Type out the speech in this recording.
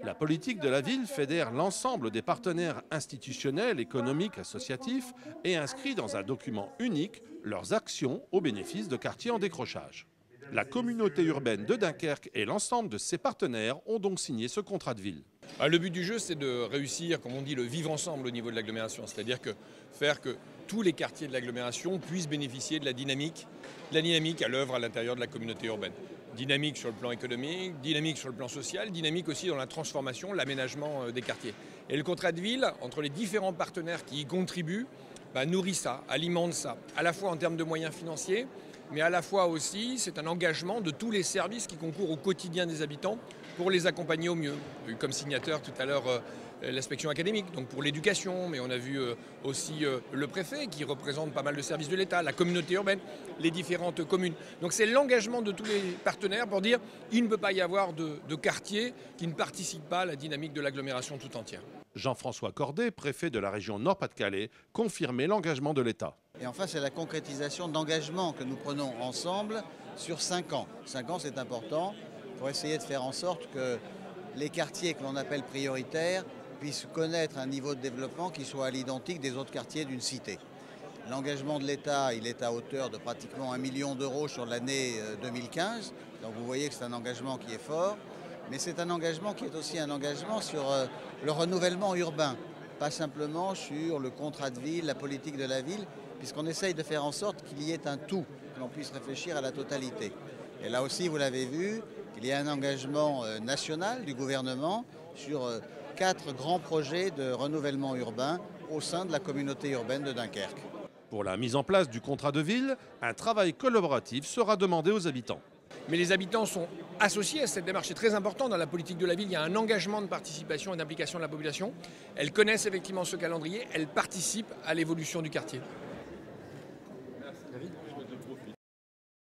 La politique de la ville fédère l'ensemble des partenaires institutionnels, économiques, associatifs et inscrit dans un document unique leurs actions au bénéfice de quartiers en décrochage. La communauté urbaine de Dunkerque et l'ensemble de ses partenaires ont donc signé ce contrat de ville. Le but du jeu, c'est de réussir, comme on dit, le vivre ensemble au niveau de l'agglomération. C'est-à-dire faire que tous les quartiers de l'agglomération puissent bénéficier de la dynamique à l'œuvre à l'intérieur de la communauté urbaine. Dynamique sur le plan économique, dynamique sur le plan social, dynamique aussi dans la transformation, l'aménagement des quartiers. Et le contrat de ville, entre les différents partenaires qui y contribuent, nourrit ça, alimente ça, à la fois en termes de moyens financiers, mais à la fois aussi, c'est un engagement de tous les services qui concourent au quotidien des habitants pour les accompagner au mieux. Comme signateur tout à l'heure, l'inspection académique, donc pour l'éducation, mais on a vu aussi le préfet qui représente pas mal de services de l'État, la communauté urbaine, les différentes communes. Donc c'est l'engagement de tous les partenaires pour dire qu'il ne peut pas y avoir de quartier qui ne participe pas à la dynamique de l'agglomération tout entière. Jean-François Cordet, préfet de la région Nord-Pas-de-Calais, confirmait l'engagement de l'État. Et enfin, c'est la concrétisation d'engagements que nous prenons ensemble sur 5 ans. 5 ans, c'est important pour essayer de faire en sorte que les quartiers que l'on appelle prioritaires puissent connaître un niveau de développement qui soit à l'identique des autres quartiers d'une cité. L'engagement de l'État, il est à hauteur de pratiquement 1 million d'euros sur l'année 2015. Donc vous voyez que c'est un engagement qui est fort. Mais c'est un engagement qui est aussi un engagement sur le renouvellement urbain, pas simplement sur le contrat de ville, la politique de la ville, puisqu'on essaye de faire en sorte qu'il y ait un tout, que l'on puisse réfléchir à la totalité. Et là aussi, vous l'avez vu, il y a un engagement national du gouvernement sur 4 grands projets de renouvellement urbain au sein de la communauté urbaine de Dunkerque. Pour la mise en place du contrat de ville, un travail collaboratif sera demandé aux habitants. Mais les habitants sont associés à cette démarche. C'est très important dans la politique de la ville. Il y a un engagement de participation et d'implication de la population. Elles connaissent effectivement ce calendrier. Elles participent à l'évolution du quartier.